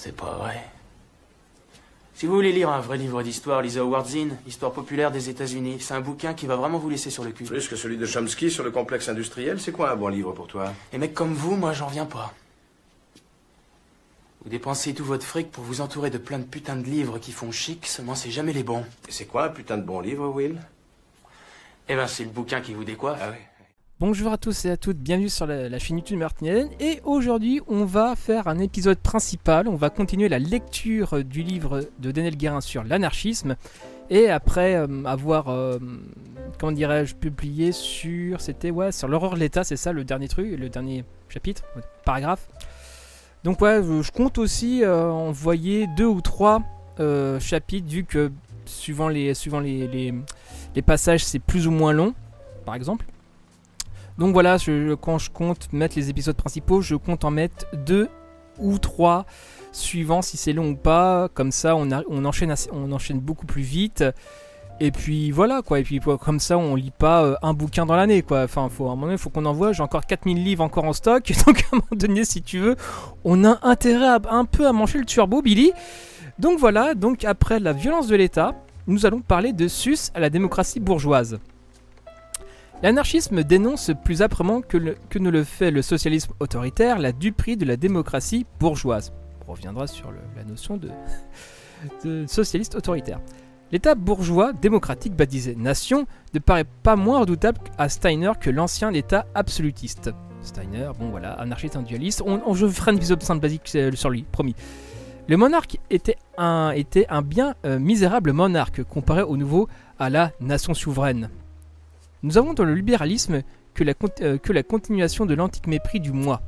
C'est pas vrai. Si vous voulez lire un vrai livre d'histoire, lisez Howard Zinn, Histoire populaire des États-Unis. C'est un bouquin qui va vraiment vous laisser sur le cul. Plus que celui de Chomsky sur le complexe industriel, c'est quoi un bon livre pour toi? Les mecs comme vous, moi, j'en reviens pas. Vous dépensez tout votre fric pour vous entourer de plein de putains de livres qui font chic, seulement c'est jamais les bons. Et c'est quoi un putain de bon livre, Will? Eh ben, c'est le bouquin qui vous décoiffe. Ah oui. Bonjour à tous et à toutes, bienvenue sur la chaîne YouTube Martinellen. Et aujourd'hui, on va faire un épisode principal. On va continuer la lecture du livre de Daniel Guérin sur l'anarchisme. Et après avoir, comment dirais-je, publié sur... C'était, ouais, sur l'horreur de l'État, c'est ça le dernier truc, le dernier chapitre, paragraphe. Donc ouais, je compte aussi envoyer 2 ou 3 chapitres, vu que suivant les passages, c'est plus ou moins long, par exemple. Donc voilà, quand je compte mettre les épisodes principaux, je compte en mettre 2 ou 3 suivant si c'est long ou pas. Comme ça, on enchaîne beaucoup plus vite. Et puis voilà quoi. Et puis comme ça, on lit pas un bouquin dans l'année quoi. Enfin, à un moment donné, il faut qu'on envoie. J'ai encore 4000 livres encore en stock. Donc à un moment donné, si tu veux, on a intérêt un peu à manger le turbo, Billy. Donc voilà. Donc après la violence de l'État, nous allons parler de sus à la démocratie bourgeoise. L'anarchisme dénonce plus âprement que ne le fait le socialisme autoritaire la duperie de la démocratie bourgeoise. On reviendra sur la notion de socialiste autoritaire. L'État bourgeois démocratique baptisé nation ne paraît pas moins redoutable à Steiner que l'ancien État absolutiste. Steiner, bon voilà, anarchiste individualiste, je ferai un épisode simple basique sur lui, promis. Le monarque était un bien misérable monarque comparé au nouveau à la nation souveraine. Nous avons dans le libéralisme que la continuation de l'antique mépris du moi.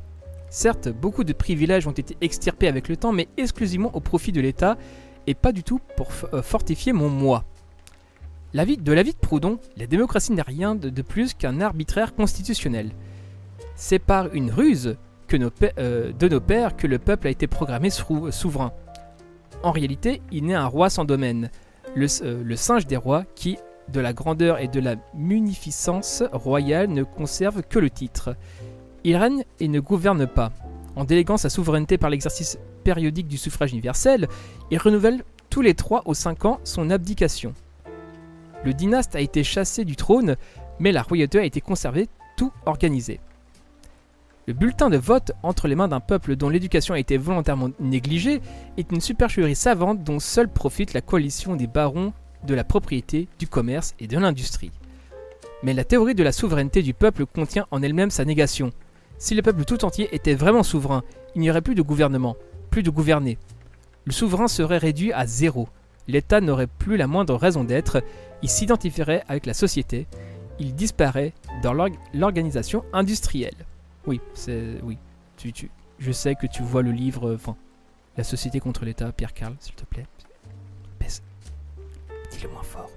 Certes, beaucoup de privilèges ont été extirpés avec le temps, mais exclusivement au profit de l'État, et pas du tout pour fortifier mon moi. De l'avis de Proudhon, la démocratie n'est rien de plus qu'un arbitraire constitutionnel. C'est par une ruse de nos pères que le peuple a été programmé souverain. En réalité, il n'est un roi sans domaine, le singe des rois qui, de la grandeur et de la munificence royale, ne conserve que le titre. Il règne et ne gouverne pas. En déléguant sa souveraineté par l'exercice périodique du suffrage universel, il renouvelle tous les 3 ou 5 ans son abdication. Le dynaste a été chassé du trône, mais la royauté a été conservée, tout organisé. Le bulletin de vote entre les mains d'un peuple dont l'éducation a été volontairement négligée est une supercherie savante dont seule profite la coalition des barons de la propriété, du commerce et de l'industrie. Mais la théorie de la souveraineté du peuple contient en elle-même sa négation. Si le peuple tout entier était vraiment souverain, il n'y aurait plus de gouvernement, plus de gouverner. Le souverain serait réduit à zéro. L'État n'aurait plus la moindre raison d'être, il s'identifierait avec la société, il disparaît dans l'organisation industrielle. Oui, je sais que tu vois le livre, La société contre l'État, Pierre Karl, s'il te plaît. Baisse. Dis-le moins fort.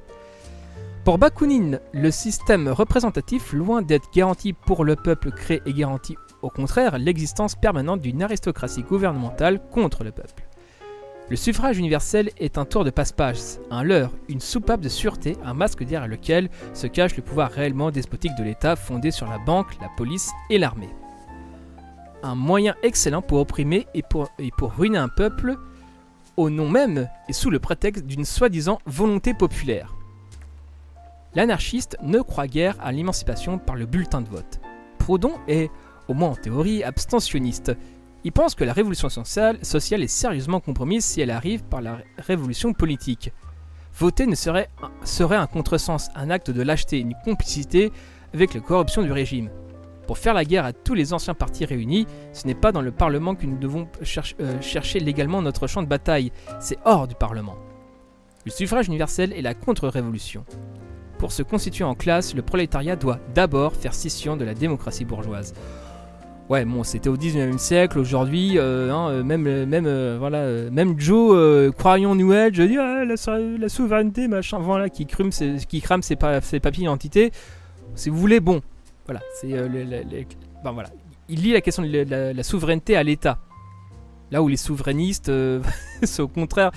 Pour Bakounine, le système représentatif, loin d'être garanti pour le peuple, crée et garantit au contraire l'existence permanente d'une aristocratie gouvernementale contre le peuple. Le suffrage universel est un tour de passe-passe, un leurre, une soupape de sûreté, un masque derrière lequel se cache le pouvoir réellement despotique de l'État fondé sur la banque, la police et l'armée. Un moyen excellent pour opprimer et pour ruiner un peuple au nom même et sous le prétexte d'une soi-disant volonté populaire. L'anarchiste ne croit guère à l'émancipation par le bulletin de vote. Proudhon est, au moins en théorie, abstentionniste. Il pense que la révolution sociale est sérieusement compromise si elle arrive par la révolution politique. Voter serait un contresens, un acte de lâcheté, une complicité avec la corruption du régime. Pour faire la guerre à tous les anciens partis réunis, ce n'est pas dans le Parlement que nous devons chercher légalement notre champ de bataille, c'est hors du Parlement. Le suffrage universel est la contre-révolution. Pour se constituer en classe, le prolétariat doit d'abord faire scission de la démocratie bourgeoise. Ouais, bon, c'était au 19e siècle, aujourd'hui, même Joe, croyant New Age, dit la souveraineté, machin, voilà, qui crame ses papiers d'identité. Si vous voulez, bon, voilà, c'est voilà. Il lie la question de la souveraineté à l'État. Là où les souverainistes, c'est au contraire,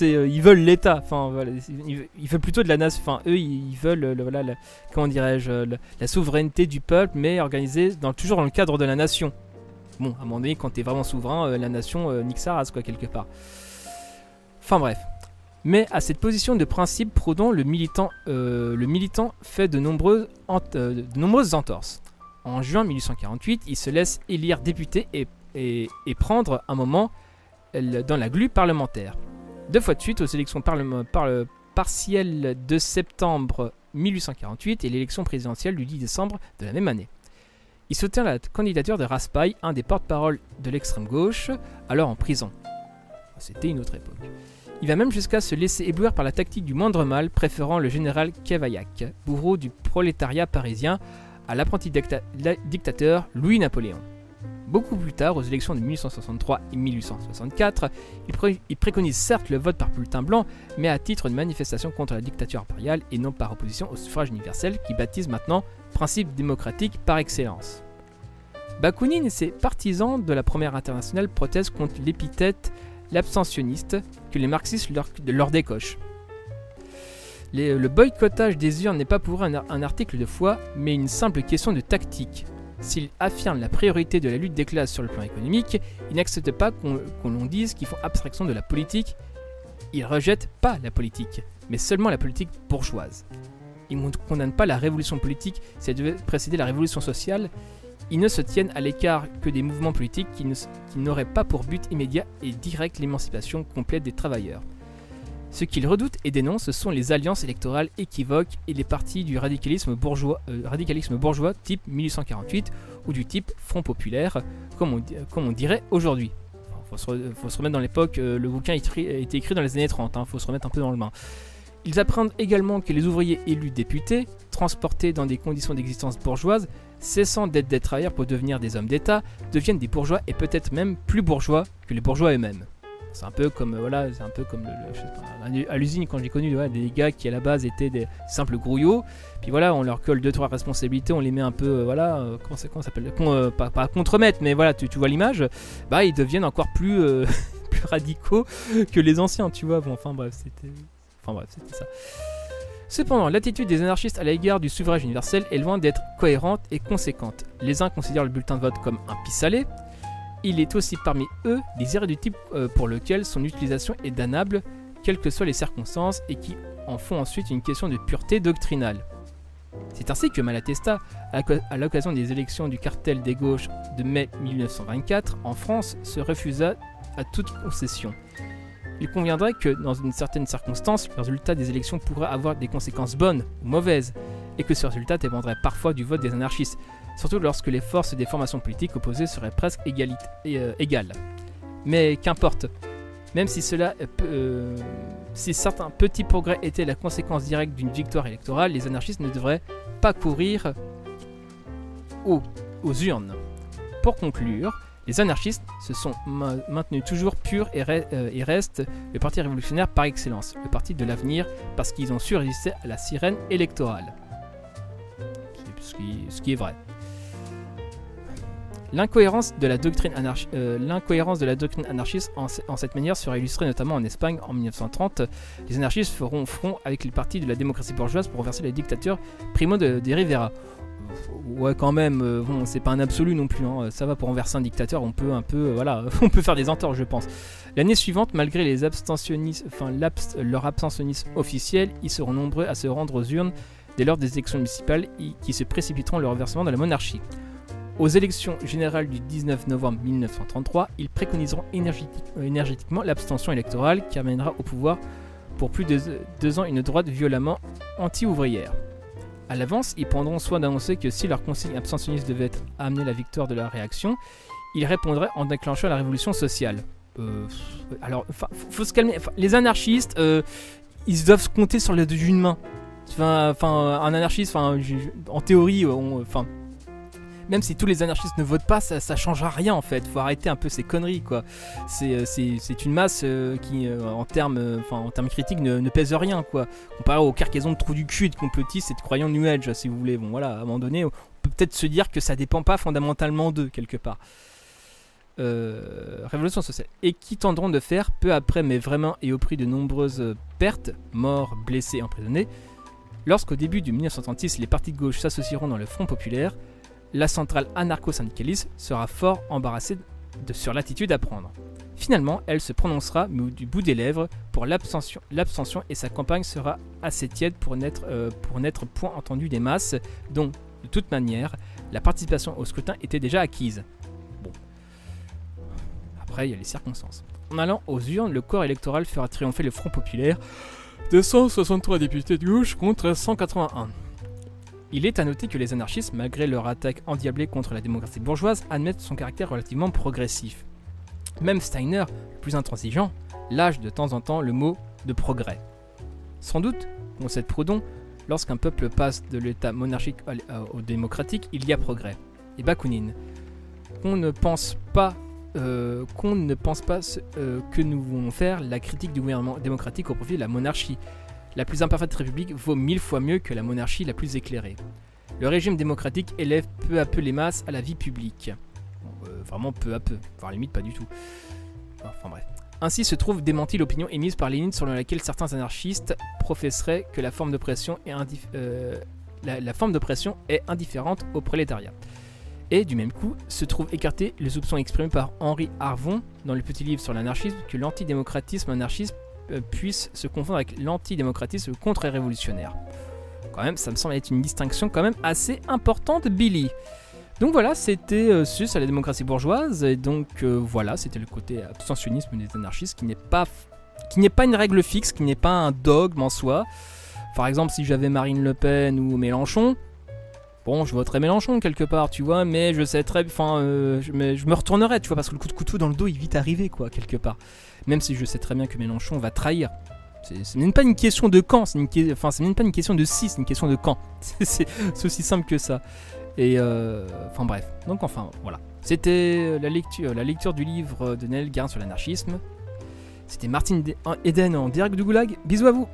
ils veulent l'État. Enfin, voilà, ils veulent plutôt de la nation. Enfin, eux, ils veulent, comment dirais-je, la souveraineté du peuple, mais organisée toujours dans le cadre de la nation. Bon, à un moment donné, quand t'es vraiment souverain, la nation nique sa race, quoi, quelque part. Enfin bref. Mais à cette position de principe, Proudhon, le militant fait de nombreuses entorses. En juin 1848, il se laisse élire député et prendre un moment dans la glu parlementaire. 2 fois de suite aux élections partielles de septembre 1848 et l'élection présidentielle du 10 décembre de la même année. Il soutient la candidature de Raspail, un des porte-parole de l'extrême gauche, alors en prison. C'était une autre époque. Il va même jusqu'à se laisser éblouir par la tactique du moindre mal, préférant le général Cavaillac, bourreau du prolétariat parisien, à l'apprenti dictateur Louis-Napoléon. Beaucoup plus tard, aux élections de 1863 et 1864, il préconise certes le vote par bulletin blanc, mais à titre de manifestation contre la dictature impériale et non par opposition au suffrage universel qui baptise maintenant principe démocratique par excellence. Bakounine et ses partisans de la Première Internationale protestent contre l'épithète l'abstentionniste que les marxistes leur décochent. Le boycottage des urnes n'est pas pour eux un article de foi, mais une simple question de tactique. S'ils affirment la priorité de la lutte des classes sur le plan économique, ils n'acceptent pas qu'on l'on dise qu'ils font abstraction de la politique. Ils rejettent pas la politique, mais seulement la politique bourgeoise. Ils ne condamnent pas la révolution politique si elle devait précéder la révolution sociale. Ils ne se tiennent à l'écart que des mouvements politiques qui n'auraient pas pour but immédiat et direct l'émancipation complète des travailleurs. Ce qu'ils redoutent et dénoncent, ce sont les alliances électorales équivoques et les partis du radicalisme bourgeois type 1848 ou du type Front Populaire, comme on dirait aujourd'hui. Faut se remettre dans l'époque, le bouquin a été écrit dans les années 30, faut se remettre un peu dans le bain. Ils apprennent également que les ouvriers élus députés, transportés dans des conditions d'existence bourgeoise, cessant d'être des travailleurs pour devenir des hommes d'État, deviennent des bourgeois et peut-être même plus bourgeois que les bourgeois eux-mêmes. C'est un peu comme je sais pas, à l'usine quand j'ai connu des gars qui à la base étaient des simples grouillots, puis voilà, on leur colle 2-3 responsabilités, on les met un peu comment ça s'appelle, pas à contre-mettre, mais voilà, tu vois l'image, bah ils deviennent encore plus plus radicaux que les anciens, tu vois. Bon, enfin bref, c'était ça. Cependant, l'attitude des anarchistes à l'égard du suffrage universel est loin d'être cohérente et conséquente. Les uns considèrent le bulletin de vote comme un pis-aller. Il est aussi parmi eux des irréductibles pour lesquels son utilisation est damnable, quelles que soient les circonstances, et qui en font ensuite une question de pureté doctrinale. C'est ainsi que Malatesta, à l'occasion des élections du cartel des gauches de mai 1924, en France, se refusa à toute concession. Il conviendrait que, dans une certaine circonstance, le résultat des élections pourrait avoir des conséquences bonnes ou mauvaises, et que ce résultat dépendrait parfois du vote des anarchistes, surtout lorsque les forces des formations politiques opposées seraient presque égales. Mais qu'importe, même si si certains petits progrès étaient la conséquence directe d'une victoire électorale, les anarchistes ne devraient pas courir aux urnes. Pour conclure, les anarchistes se sont maintenus toujours purs et restent le parti révolutionnaire par excellence, le parti de l'avenir, parce qu'ils ont su résister à la sirène électorale. Ce qui est vrai. L'incohérence de la doctrine anarchiste en cette manière sera illustrée notamment en Espagne en 1930. Les anarchistes feront front avec les partis de la démocratie bourgeoise pour renverser la dictature Primo de Rivera. Ouais, quand même, bon, c'est pas un absolu non plus, ça va, pour renverser un dictateur, on peut on peut faire des entorses, je pense. L'année suivante, malgré les abstentionnistes, leur abstentionnisme officiel, ils seront nombreux à se rendre aux urnes dès lors des élections municipales qui se précipiteront le renversement de la monarchie. Aux élections générales du 19 novembre 1933, ils préconiseront énergétiquement l'abstention électorale qui amènera au pouvoir pour plus de 2 ans une droite violemment anti-ouvrière. À l'avance, ils prendront soin d'annoncer que si leur consigne abstentionniste devait amener la victoire de la réaction, ils répondraient en déclenchant la révolution sociale. Faut se calmer. Les anarchistes, ils doivent compter sur les deux d'une main. Un anarchiste, en théorie, même si tous les anarchistes ne votent pas, ça changera rien en fait. Faut arrêter un peu ces conneries, quoi. C'est une masse qui, en termes critiques, ne pèse rien, quoi. Comparé aux cargaisons de trous du cul et de complotistes et de croyants New Age, si vous voulez. Bon, voilà, à un moment donné, on peut peut-être se dire que ça dépend pas fondamentalement d'eux, quelque part. Révolution sociale. Et qui tendront de faire, peu après, mais vraiment et au prix de nombreuses pertes, morts, blessés, emprisonnés, lorsqu'au début de 1936, les partis de gauche s'associeront dans le Front Populaire, la centrale anarcho-syndicaliste sera fort embarrassée sur l'attitude à prendre. Finalement, elle se prononcera, mais du bout des lèvres, pour l'abstention et sa campagne sera assez tiède pour n'être point entendue des masses, dont, de toute manière, la participation au scrutin était déjà acquise. Bon. Après, il y a les circonstances. En allant aux urnes, le corps électoral fera triompher le Front populaire de 163 députés de gauche contre 181. Il est à noter que les anarchistes, malgré leur attaque endiablée contre la démocratie bourgeoise, admettent son caractère relativement progressif. Même Steiner, le plus intransigeant, lâche de temps en temps le mot de progrès. Sans doute, concède Proudhon, lorsqu'un peuple passe de l'état monarchique au démocratique, il y a progrès. Et Bakounine, qu'on ne pense pas que nous voulons faire la critique du gouvernement démocratique au profit de la monarchie. La plus imparfaite république vaut 1000 fois mieux que la monarchie la plus éclairée. Le régime démocratique élève peu à peu les masses à la vie publique. Vraiment peu à peu, voire limite pas du tout. Enfin bref. Ainsi se trouve démentie l'opinion émise par Lénine selon laquelle certains anarchistes professeraient que la forme d'oppression est, indifférente au prolétariat. Et du même coup, se trouve écarté les soupçons exprimés par Henri Arvon dans le petit livre sur l'anarchisme que l'antidémocratisme anarchiste puisse se confondre avec l'antidémocratisme contre-révolutionnaire. Quand même, ça me semble être une distinction quand même assez importante, Billy. Donc voilà, c'était sus à la démocratie bourgeoise, et donc voilà, c'était le côté abstentionnisme des anarchistes qui n'est pas une règle fixe, qui n'est pas un dogme en soi. Par exemple, si j'avais Marine Le Pen ou Mélenchon, bon, je voterais Mélenchon quelque part, tu vois, mais je sais très, je me retournerais, tu vois, parce que le coup de couteau dans le dos, il est vite arrivé, quoi, quelque part. Même si je sais très bien que Mélenchon va trahir. Ce n'est pas une question de quand, ce n'est pas une question de si, c'est une question de quand. C'est aussi simple que ça. Et bref, donc voilà. C'était la lecture du livre de Daniel Guérin sur l'anarchisme. C'était Martine Eden en direct du Goulag. Bisous à vous.